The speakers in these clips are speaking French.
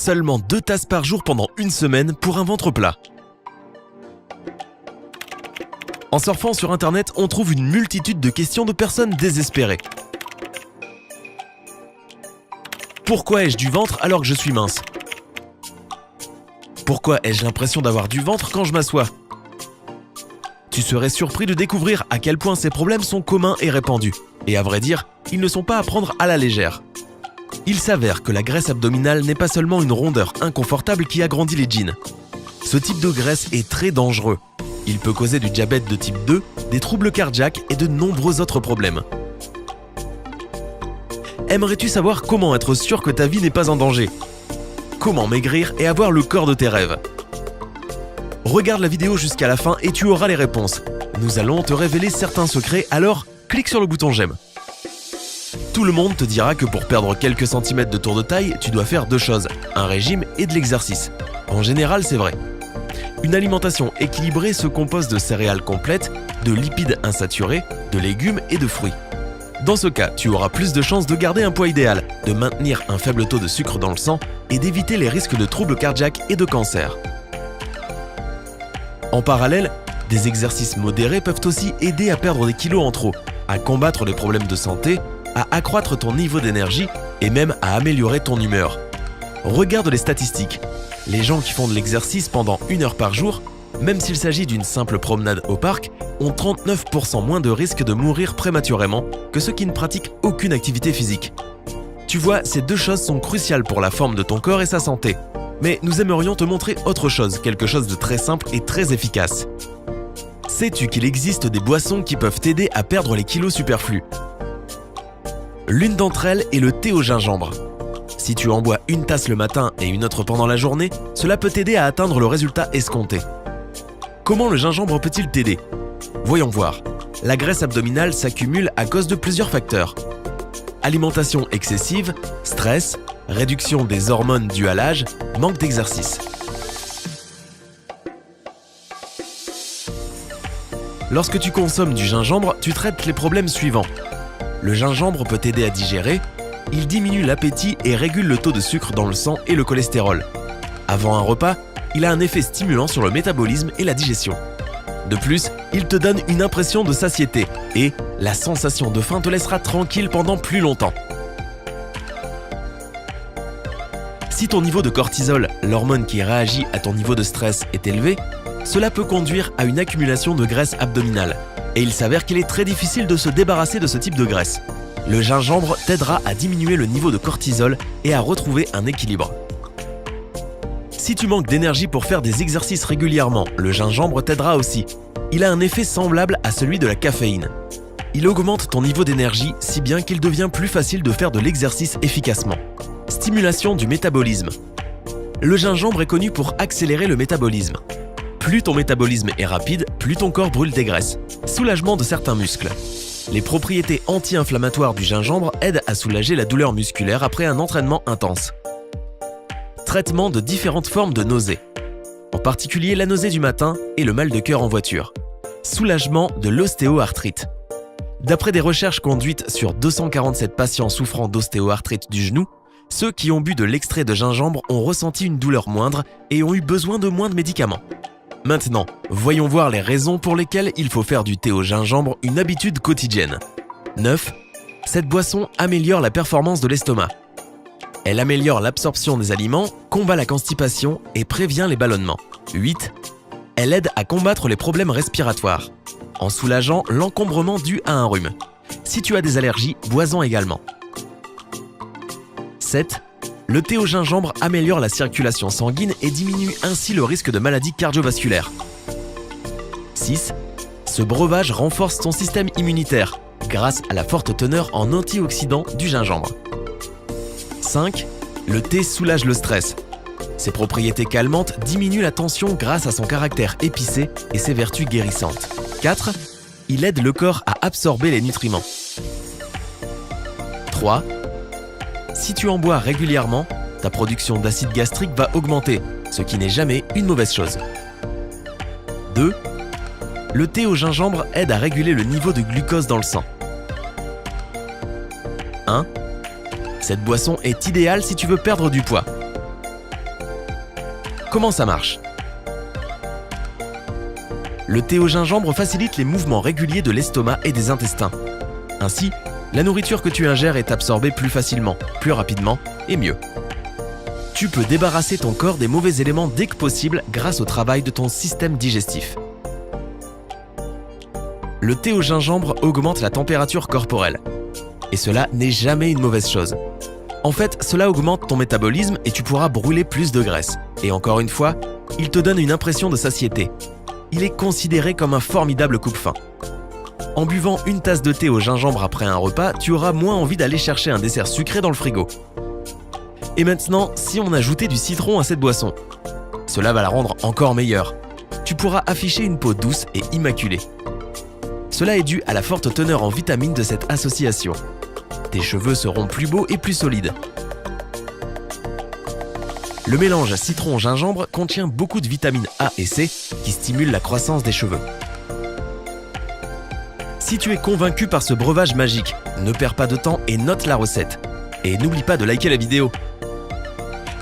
seulement 2 tasses par jour pendant une semaine pour un ventre plat. En surfant sur internet, on trouve une multitude de questions de personnes désespérées. Pourquoi ai-je du ventre alors que je suis mince? Pourquoi ai-je l'impression d'avoir du ventre quand je m'assois? Tu serais surpris de découvrir à quel point ces problèmes sont communs et répandus. Et à vrai dire, ils ne sont pas à prendre à la légère. Il s'avère que la graisse abdominale n'est pas seulement une rondeur inconfortable qui agrandit les jeans. Ce type de graisse est très dangereux. Il peut causer du diabète de type 2, des troubles cardiaques et de nombreux autres problèmes. Aimerais-tu savoir comment être sûr que ta vie n'est pas en danger? Comment maigrir et avoir le corps de tes rêves? Regarde la vidéo jusqu'à la fin et tu auras les réponses. Nous allons te révéler certains secrets, alors clique sur le bouton j'aime. Tout le monde te dira que pour perdre quelques centimètres de tour de taille, tu dois faire 2 choses, un régime et de l'exercice. En général, c'est vrai. Une alimentation équilibrée se compose de céréales complètes, de lipides insaturés, de légumes et de fruits. Dans ce cas, tu auras plus de chances de garder un poids idéal, de maintenir un faible taux de sucre dans le sang et d'éviter les risques de troubles cardiaques et de cancer. En parallèle, des exercices modérés peuvent aussi aider à perdre des kilos en trop, à combattre les problèmes de santé, à accroître ton niveau d'énergie et même à améliorer ton humeur. Regarde les statistiques. Les gens qui font de l'exercice pendant 1 heure par jour, même s'il s'agit d'une simple promenade au parc, ont 39% moins de risque de mourir prématurément que ceux qui ne pratiquent aucune activité physique. Tu vois, ces 2 choses sont cruciales pour la forme de ton corps et sa santé. Mais nous aimerions te montrer autre chose, quelque chose de très simple et très efficace. Sais-tu qu'il existe des boissons qui peuvent t'aider à perdre les kilos superflus? L'une d'entre elles est le thé au gingembre. Si tu en bois 1 tasse le matin et une autre pendant la journée, cela peut t'aider à atteindre le résultat escompté. Comment le gingembre peut-il t'aider? Voyons voir. La graisse abdominale s'accumule à cause de plusieurs facteurs. Alimentation excessive, stress, réduction des hormones dues à l'âge, manque d'exercice. Lorsque tu consommes du gingembre, tu traites les problèmes suivants. Le gingembre peut t'aider à digérer, il diminue l'appétit et régule le taux de sucre dans le sang et le cholestérol. Avant un repas, il a un effet stimulant sur le métabolisme et la digestion. De plus, il te donne une impression de satiété et la sensation de faim te laissera tranquille pendant plus longtemps. Si ton niveau de cortisol, l'hormone qui réagit à ton niveau de stress, est élevé, cela peut conduire à une accumulation de graisse abdominale. Et il s'avère qu'il est très difficile de se débarrasser de ce type de graisse. Le gingembre t'aidera à diminuer le niveau de cortisol et à retrouver un équilibre. Si tu manques d'énergie pour faire des exercices régulièrement, le gingembre t'aidera aussi. Il a un effet semblable à celui de la caféine. Il augmente ton niveau d'énergie si bien qu'il devient plus facile de faire de l'exercice efficacement. Stimulation du métabolisme. Le gingembre est connu pour accélérer le métabolisme. Plus ton métabolisme est rapide, plus ton corps brûle des graisses. Soulagement de certains muscles. Les propriétés anti-inflammatoires du gingembre aident à soulager la douleur musculaire après un entraînement intense. Traitement de différentes formes de nausées. En particulier la nausée du matin et le mal de cœur en voiture. Soulagement de l'ostéoarthrite. D'après des recherches conduites sur 247 patients souffrant d'ostéoarthrite du genou, ceux qui ont bu de l'extrait de gingembre ont ressenti une douleur moindre et ont eu besoin de moins de médicaments. Maintenant, voyons voir les raisons pour lesquelles il faut faire du thé au gingembre une habitude quotidienne. 9. Cette boisson améliore la performance de l'estomac. Elle améliore l'absorption des aliments, combat la constipation et prévient les ballonnements. 8. Elle aide à combattre les problèmes respiratoires, en soulageant l'encombrement dû à un rhume. Si tu as des allergies, bois-en également. 7. Le thé au gingembre améliore la circulation sanguine et diminue ainsi le risque de maladies cardiovasculaires. 6. Ce breuvage renforce ton système immunitaire grâce à la forte teneur en antioxydants du gingembre. 5. Le thé soulage le stress. Ses propriétés calmantes diminuent la tension grâce à son caractère épicé et ses vertus guérissantes. 4. Il aide le corps à absorber les nutriments. 3. Si tu en bois régulièrement, ta production d'acide gastrique va augmenter, ce qui n'est jamais une mauvaise chose. 2. Le thé au gingembre aide à réguler le niveau de glucose dans le sang. 1. Cette boisson est idéale si tu veux perdre du poids. Comment ça marche? Le thé au gingembre facilite les mouvements réguliers de l'estomac et des intestins. Ainsi, la nourriture que tu ingères est absorbée plus facilement, plus rapidement et mieux. Tu peux débarrasser ton corps des mauvais éléments dès que possible grâce au travail de ton système digestif. Le thé au gingembre augmente la température corporelle. Et cela n'est jamais une mauvaise chose. En fait, cela augmente ton métabolisme et tu pourras brûler plus de graisse. Et encore une fois, il te donne une impression de satiété. Il est considéré comme un formidable coupe-faim. En buvant une tasse de thé au gingembre après un repas, tu auras moins envie d'aller chercher un dessert sucré dans le frigo. Et maintenant, si on ajoutait du citron à cette boisson, cela va la rendre encore meilleure. Tu pourras afficher une peau douce et immaculée. Cela est dû à la forte teneur en vitamines de cette association. Tes cheveux seront plus beaux et plus solides. Le mélange citron-gingembre contient beaucoup de vitamines A et C qui stimulent la croissance des cheveux. Si tu es convaincu par ce breuvage magique, ne perds pas de temps et note la recette. Et n'oublie pas de liker la vidéo.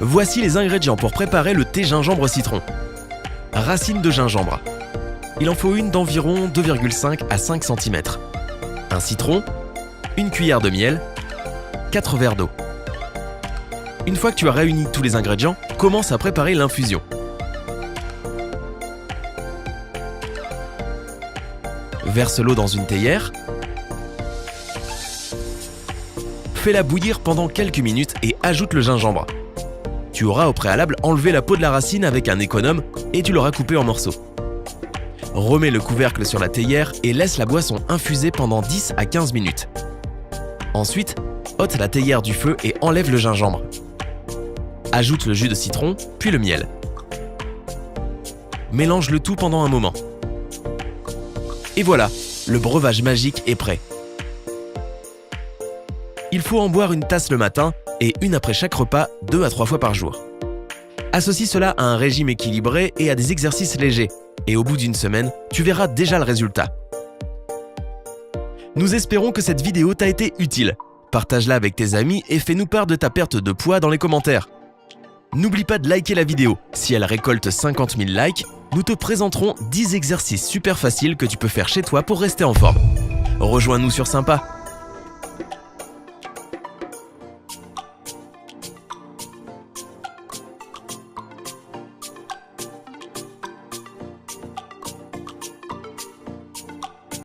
Voici les ingrédients pour préparer le thé gingembre-citron. Racines de gingembre. Il en faut une d'environ 2,5 à 5 cm. Un citron, une cuillère de miel, 4 verres d'eau. Une fois que tu as réuni tous les ingrédients, commence à préparer l'infusion. Verse l'eau dans une théière. Fais-la bouillir pendant quelques minutes et ajoute le gingembre. Tu auras au préalable enlevé la peau de la racine avec un économe et tu l'auras coupé en morceaux. Remets le couvercle sur la théière et laisse la boisson infuser pendant 10 à 15 minutes. Ensuite, ôte la théière du feu et enlève le gingembre. Ajoute le jus de citron, puis le miel. Mélange le tout pendant un moment. Et voilà, le breuvage magique est prêt. Il faut en boire une tasse le matin et une après chaque repas 2 à 3 fois par jour. Associe cela à un régime équilibré et à des exercices légers. Et au bout d'une semaine, tu verras déjà le résultat. Nous espérons que cette vidéo t'a été utile. Partage-la avec tes amis et fais-nous part de ta perte de poids dans les commentaires. N'oublie pas de liker la vidéo. Si elle récolte 50 000 likes, nous te présenterons 10 exercices super faciles que tu peux faire chez toi pour rester en forme. Rejoins-nous sur Sympa.